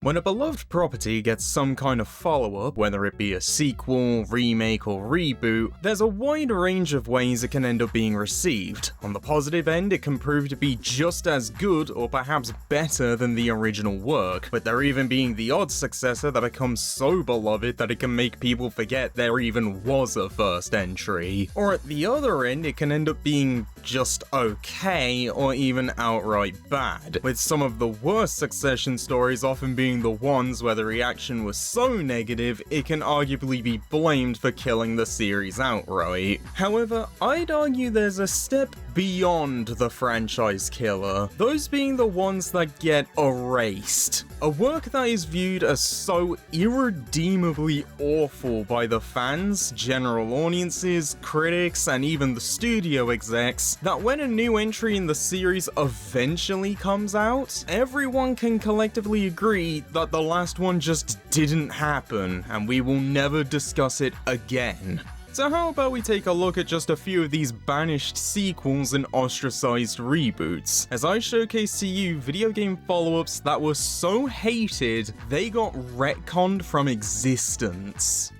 When a beloved property gets some kind of follow-up, whether it be a sequel, remake, or reboot, there's a wide range of ways it can end up being received. On the positive end, it can prove to be just as good or perhaps better than the original work, with there even being the odd successor that becomes so beloved that it can make people forget there even was a first entry. Or at the other end, it can end up being just okay or even outright bad, with some of the worst succession stories often being the ones where the reaction was so negative it can arguably be blamed for killing the series outright. However, I'd argue there's a step beyond the franchise killer, those being the ones that get erased. A work that is viewed as so irredeemably awful by the fans, general audiences, critics, and even the studio execs, that when a new entry in the series eventually comes out, everyone can collectively agree that the last one just didn't happen, and we will never discuss it again. So how about we take a look at just a few of these banished sequels and ostracized reboots, as I showcase to you video game follow-ups that were so hated they got retconned from existence.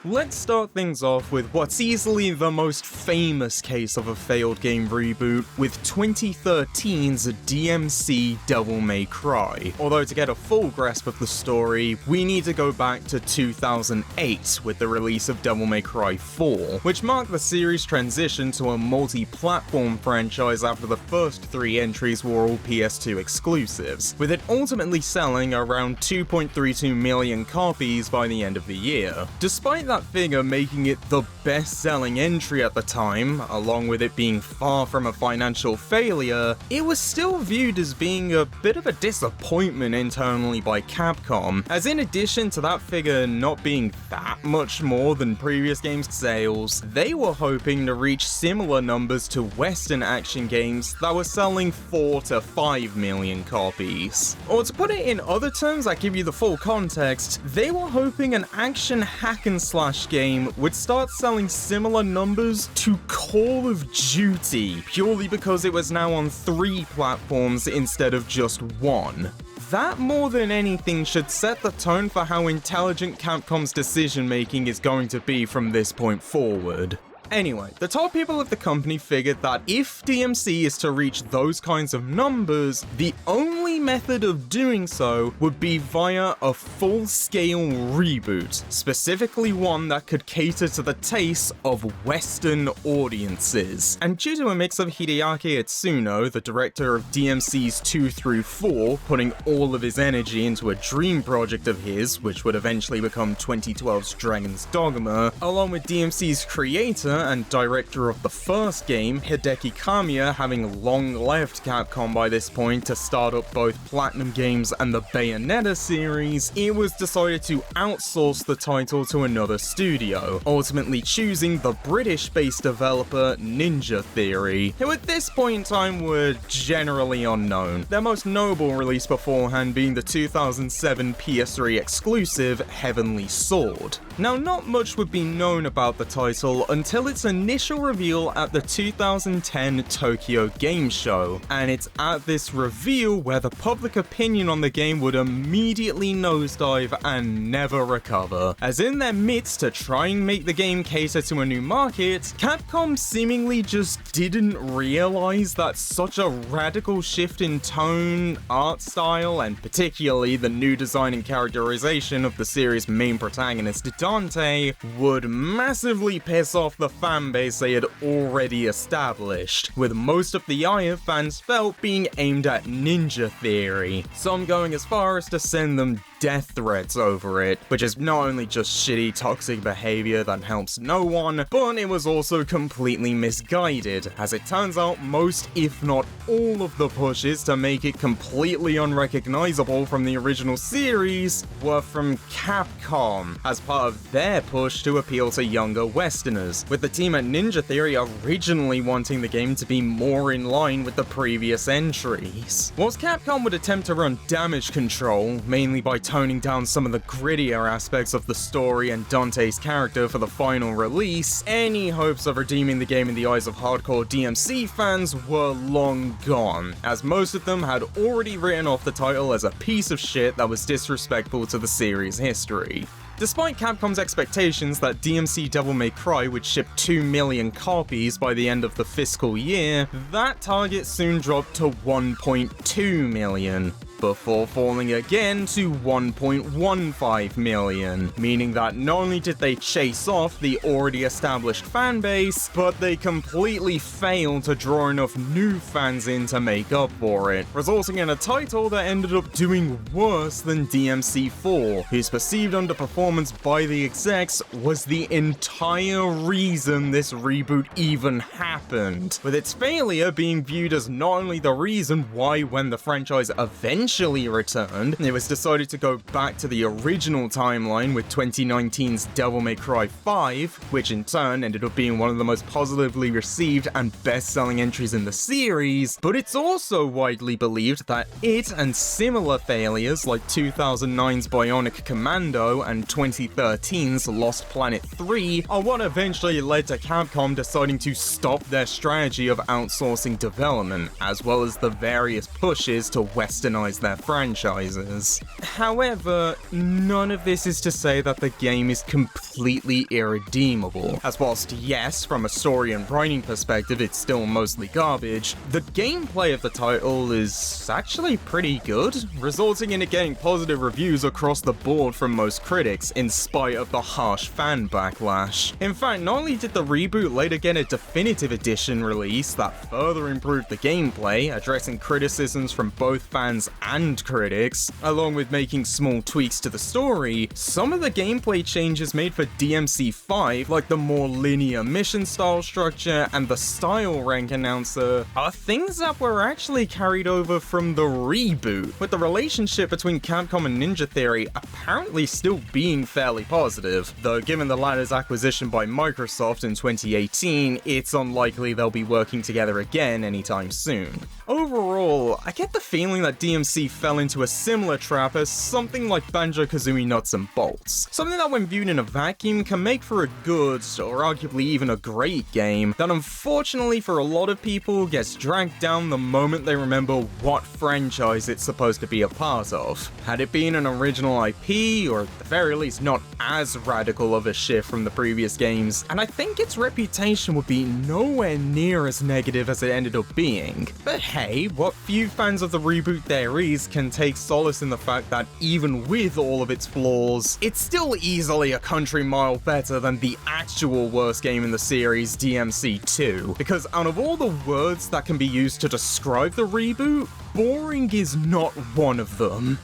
Let's start things off with what's easily the most famous case of a failed game reboot, with 2013's DMC Devil May Cry. Although to get a full grasp of the story, we need to go back to 2008 with the release of Devil May Cry 4, which marked the series' transition to a multi-platform franchise after the first three entries were all PS2 exclusives, with it ultimately selling around 2.32 million copies by the end of the year. Despite that figure making it the best-selling entry at the time, along with it being far from a financial failure, it was still viewed as being a bit of a disappointment internally by Capcom, as in addition to that figure not being that much more than previous games' sales, they were hoping to reach similar numbers to Western action games that were selling 4 to 5 million copies. Or to put it in other terms that give you the full context, they were hoping an action hack and slash game would start selling similar numbers to Call of Duty, purely because it was now on 3 platforms instead of just 1. That more than anything should set the tone for how intelligent Capcom's decision making is going to be from this point forward. Anyway, the top people at the company figured that if DMC is to reach those kinds of numbers, the only method of doing so would be via a full-scale reboot, specifically one that could cater to the tastes of Western audiences. And due to a mix of Hideaki Itsuno, the director of DMC's 2 through 4, putting all of his energy into a dream project of his, which would eventually become 2012's Dragon's Dogma, along with DMC's creator and director of the first game, Hideki Kamiya, having long left Capcom by this point to start up both Platinum Games and the Bayonetta series, it was decided to outsource the title to another studio, ultimately choosing the British-based developer Ninja Theory, who at this point in time were generally unknown, their most notable release beforehand being the 2007 PS3 exclusive Heavenly Sword. Now, not much would be known about the title until its initial reveal at the 2010 Tokyo Game Show, and it's at this reveal where the public opinion on the game would immediately nosedive and never recover, as in their midst to try and make the game cater to a new market, Capcom seemingly just didn't realize that such a radical shift in tone, art style, and particularly the new design and characterization of the series' main protagonist Dante would massively piss off the fanbase they had already established, with most of the ire fans felt being aimed at Ninja Theory, some going as far as to send them death threats over it, which is not only just shitty toxic behavior that helps no one, but it was also completely misguided, as it turns out most if not all of the pushes to make it completely unrecognizable from the original series were from Capcom, as part of their push to appeal to younger Westerners, with the team at Ninja Theory originally wanting the game to be more in line with the previous entries. Whilst Capcom would attempt to run damage control, mainly by toning down some of the grittier aspects of the story and Dante's character for the final release, any hopes of redeeming the game in the eyes of hardcore DMC fans were long gone, as most of them had already written off the title as a piece of shit that was disrespectful to the series' history. Despite Capcom's expectations that DMC Devil May Cry would ship 2 million copies by the end of the fiscal year, that target soon dropped to 1.2 million, before falling again to 1.15 million, meaning that not only did they chase off the already established fanbase, but they completely failed to draw enough new fans in to make up for it, resulting in a title that ended up doing worse than DMC4, whose perceived underperformance by the execs was the entire reason this reboot even happened, with its failure being viewed as not only the reason why when the franchise eventually returned, it was decided to go back to the original timeline with 2019's Devil May Cry 5, which in turn ended up being one of the most positively received and best-selling entries in the series, but it's also widely believed that it and similar failures like 2009's Bionic Commando and 2013's Lost Planet 3 are what eventually led to Capcom deciding to stop their strategy of outsourcing development, as well as the various pushes to westernize their franchises. However, none of this is to say that the game is completely irredeemable, as whilst yes, from a story and writing perspective it's still mostly garbage, the gameplay of the title is actually pretty good, resulting in it getting positive reviews across the board from most critics, in spite of the harsh fan backlash. In fact, not only did the reboot later get a definitive edition release that further improved the gameplay, addressing criticisms from both fans and critics, along with making small tweaks to the story, some of the gameplay changes made for DMC5, like the more linear mission style structure and the style rank announcer, are things that were actually carried over from the reboot, with the relationship between Capcom and Ninja Theory apparently still being fairly positive, though given the latter's acquisition by Microsoft in 2018, it's unlikely they'll be working together again anytime soon. Overall, I get the feeling that DMC fell into a similar trap as something like Banjo-Kazooie Nuts and Bolts. Something that when viewed in a vacuum can make for a good, or arguably even a great game, that unfortunately for a lot of people gets dragged down the moment they remember what franchise it's supposed to be a part of. Had it been an original IP, or at the very least not as radical of a shift from the previous games, and I think its reputation would be nowhere near as negative as it ended up being. But hey, what few fans of the reboot there is can take solace in the fact that even with all of its flaws, it's still easily a country mile better than the actual worst game in the series, DMC2, because out of all the words that can be used to describe the reboot, boring is not one of them.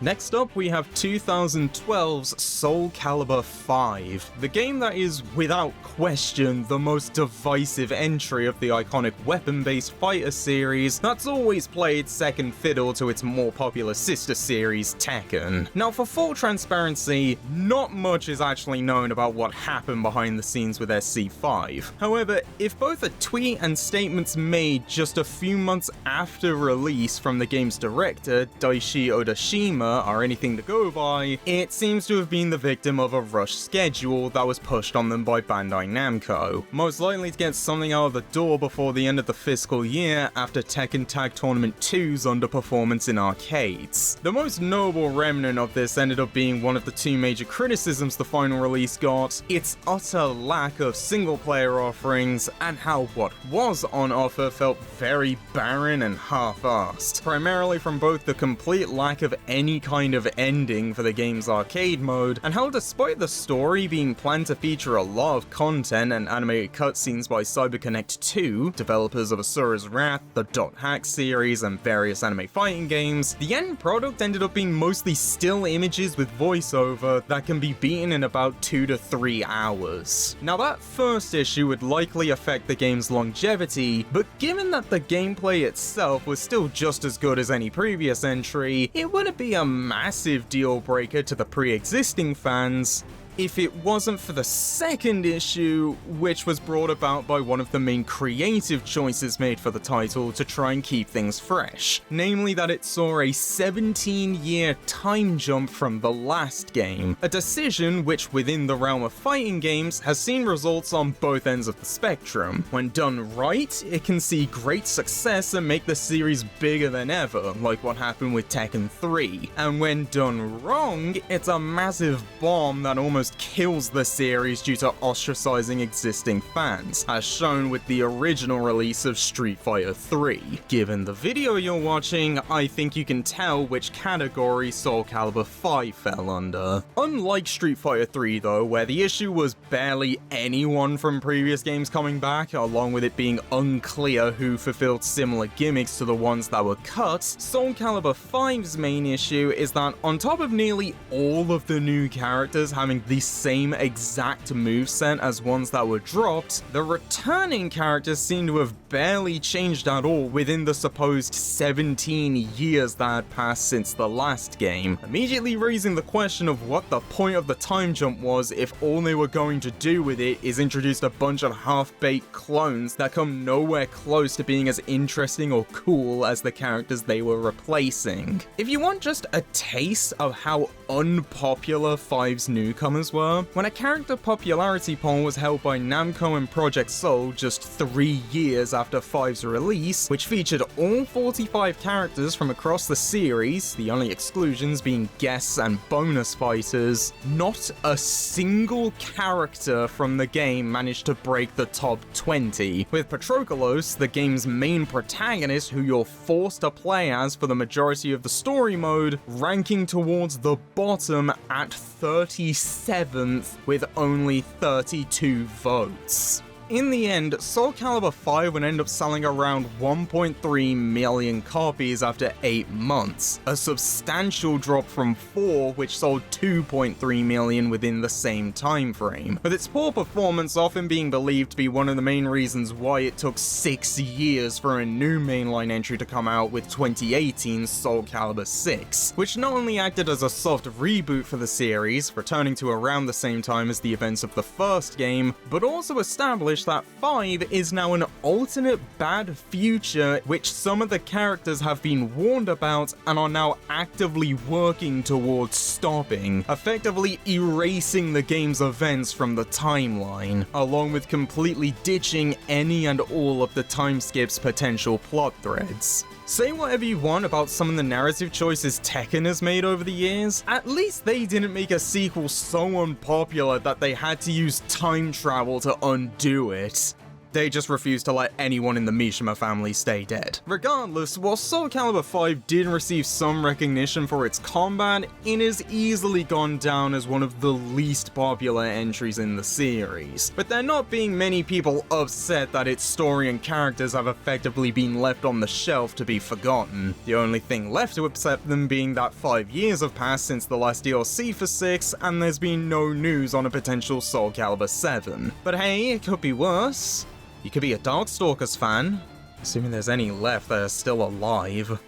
Next up, we have 2012's Soulcalibur V, the game that is, without question, the most divisive entry of the iconic weapon-based fighter series that's always played second fiddle to its more popular sister series, Tekken. Now, for full transparency, not much is actually known about what happened behind the scenes with SC5. However, if both a tweet and statements made just a few months after release from the game's director, Daishi Odashima, are anything to go by, it seems to have been the victim of a rushed schedule that was pushed on them by Bandai Namco, most likely to get something out of the door before the end of the fiscal year after Tekken Tag Tournament 2's underperformance in arcades. The most notable remnant of this ended up being one of the two major criticisms the final release got, its utter lack of single-player offerings, and how what was on offer felt very barren and half-assed, primarily from both the complete lack of any kind of ending for the game's arcade mode, and how despite the story being planned to feature a lot of content and animated cutscenes by CyberConnect 2, developers of Asura's Wrath, the Dot Hack series, and various anime fighting games, the end product ended up being mostly still images with voiceover that can be beaten in about 2 to 3 hours. Now that first issue would likely affect the game's longevity, but given that the gameplay itself was still just as good as any previous entry, it wouldn't be a massive deal breaker to the pre-existing fans, if it wasn't for the second issue, which was brought about by one of the main creative choices made for the title to try and keep things fresh. Namely that it saw a 17-year time jump from the last game, a decision which within the realm of fighting games has seen results on both ends of the spectrum. When done right, it can see great success and make the series bigger than ever, like what happened with Tekken 3. And when done wrong, it's a massive bomb that almost kills the series due to ostracizing existing fans, as shown with the original release of Street Fighter 3. Given the video you're watching, I think you can tell which category Soulcalibur V fell under. Unlike Street Fighter 3 though, where the issue was barely anyone from previous games coming back, along with it being unclear who fulfilled similar gimmicks to the ones that were cut, Soulcalibur V's main issue is that on top of nearly all of the new characters having the same exact moveset as ones that were dropped, the returning characters seem to have barely changed at all within the supposed 17 years that had passed since the last game, immediately raising the question of what the point of the time jump was if all they were going to do with it is introduce a bunch of half-baked clones that come nowhere close to being as interesting or cool as the characters they were replacing. If you want just a taste of how unpopular V's newcomers were, when a character popularity poll was held by Namco and Project Soul just 3 years after V's release, which featured all 45 characters from across the series, the only exclusions being guests and bonus fighters, not a single character from the game managed to break the top 20, with Patroclus, the game's main protagonist who you're forced to play as for the majority of the story mode, ranking towards the bottom at 37th with only 32 votes. In the end, Soulcalibur V would end up selling around 1.3 million copies after 8 months, a substantial drop from 4, which sold 2.3 million within the same time frame, with its poor performance often being believed to be one of the main reasons why it took 6 years for a new mainline entry to come out with 2018's Soulcalibur 6, which not only acted as a soft reboot for the series, returning to around the same time as the events of the first game, but also established that 5 is now an alternate bad future which some of the characters have been warned about and are now actively working towards stopping, effectively erasing the game's events from the timeline, along with completely ditching any and all of the time skip's potential plot threads. Say whatever you want about some of the narrative choices Tekken has made over the years, at least they didn't make a sequel so unpopular that they had to use time travel to undo it. They just refused to let anyone in the Mishima family stay dead. Regardless, while Soulcalibur V did receive some recognition for its combat, it has easily gone down as one of the least popular entries in the series, with there not being many people upset that its story and characters have effectively been left on the shelf to be forgotten. The only thing left to upset them being that 5 years have passed since the last DLC for 6, and there's been no news on a potential Soulcalibur 7. But hey, it could be worse. You could be a Darkstalkers fan, assuming there's any left that are still alive.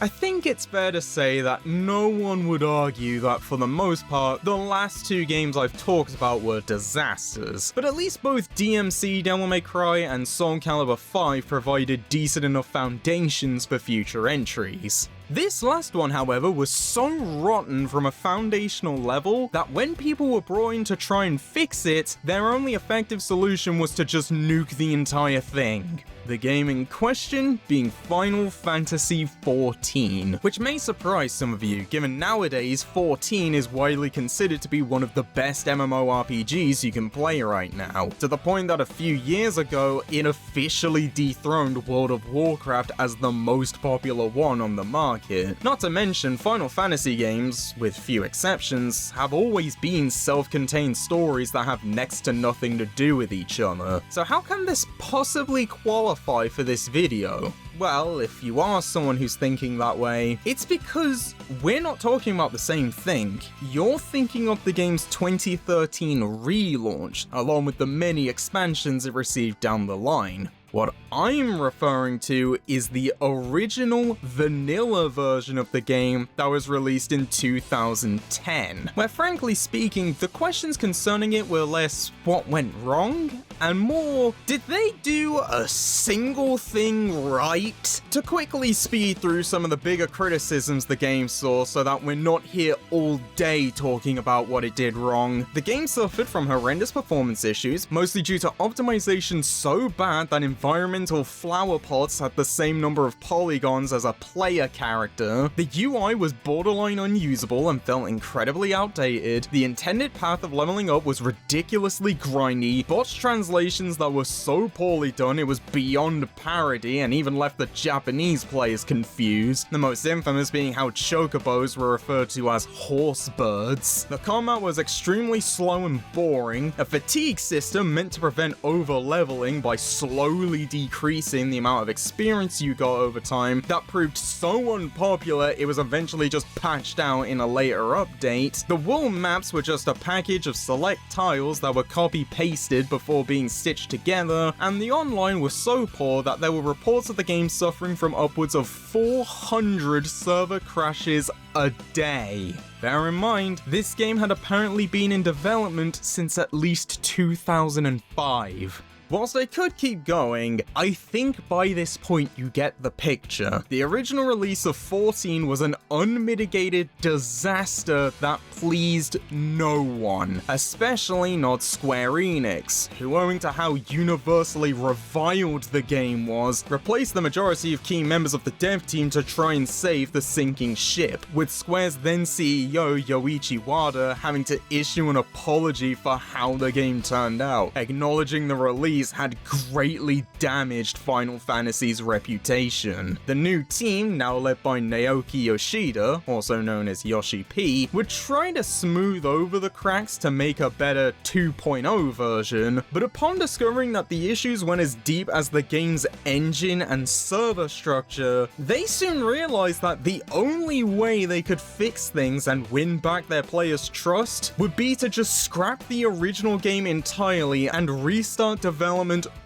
I think it's fair to say that no one would argue that for the most part, the last 2 games I've talked about were disasters, but at least both DMC Devil May Cry and Soulcalibur V provided decent enough foundations for future entries. This last one, however, was so rotten from a foundational level that when people were brought in to try and fix it, their only effective solution was to just nuke the entire thing. The game in question being Final Fantasy XIV, which may surprise some of you, given nowadays 14 is widely considered to be one of the best MMORPGs you can play right now, to the point that a few years ago, it officially dethroned World of Warcraft as the most popular one on the market. Not to mention, Final Fantasy games, with few exceptions, have always been self-contained stories that have next to nothing to do with each other. So how can this possibly qualify for this video? Well, if you are someone who's thinking that way, it's because we're not talking about the same thing. You're thinking of the game's 2013 relaunch, along with the many expansions it received down the line. What I'm referring to is the original vanilla version of the game that was released in 2010, where frankly speaking, the questions concerning it were less what went wrong, and more, did they do a single thing right? To quickly speed through some of the bigger criticisms the game saw so that we're not here all day talking about what it did wrong, the game suffered from horrendous performance issues, mostly due to optimization so bad that environmental flower pots had the same number of polygons as a player character, the UI was borderline unusable and felt incredibly outdated, the intended path of leveling up was ridiculously grindy, botched translations that were so poorly done it was beyond parody and even left the Japanese players confused, the most infamous being how chocobos were referred to as horse birds. The combat was extremely slow and boring, a fatigue system meant to prevent over-leveling by slowly decreasing the amount of experience you got over time that proved so unpopular it was eventually just patched out in a later update. The world maps were just a package of select tiles that were copy-pasted before being stitched together, and the online was so poor that there were reports of the game suffering from upwards of 400 server crashes a day. Bear in mind, this game had apparently been in development since at least 2005. Whilst I could keep going, I think by this point you get the picture. The original release of 14 was an unmitigated disaster that pleased no one, especially not Square Enix, who, owing to how universally reviled the game was, replaced the majority of key members of the dev team to try and save the sinking ship, with Square's then CEO Yoichi Wada having to issue an apology for how the game turned out, acknowledging the release had greatly damaged Final Fantasy's reputation. The new team, now led by Naoki Yoshida, also known as Yoshi P, would try to smooth over the cracks to make a better 2.0 version, but upon discovering that the issues went as deep as the game's engine and server structure, they soon realized that the only way they could fix things and win back their players' trust would be to just scrap the original game entirely and restart development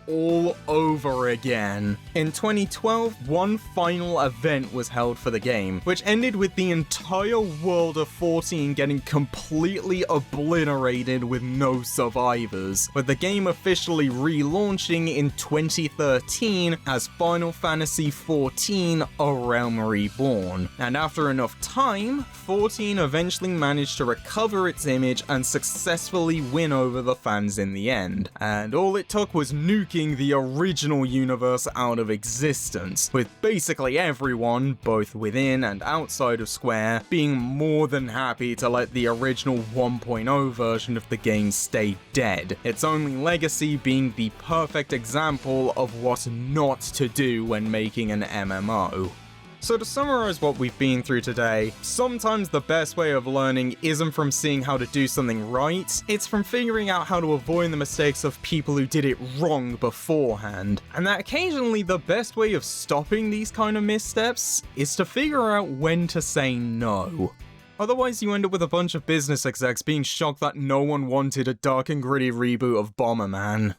all over again. In 2012, one final event was held for the game, which ended with the entire world of 14 getting completely obliterated with no survivors, with the game officially relaunching in 2013 as Final Fantasy XIV: A Realm Reborn. And after enough time, 14 eventually managed to recover its image and successfully win over the fans in the end. And all it took was nuking the original universe out of existence, with basically everyone, both within and outside of Square, being more than happy to let the original 1.0 version of the game stay dead, its only legacy being the perfect example of what not to do when making an MMO. So to summarize what we've been through today, sometimes the best way of learning isn't from seeing how to do something right, it's from figuring out how to avoid the mistakes of people who did it wrong beforehand. And that occasionally the best way of stopping these kind of missteps is to figure out when to say no. Otherwise you end up with a bunch of business execs being shocked that no one wanted a dark and gritty reboot of Bomberman.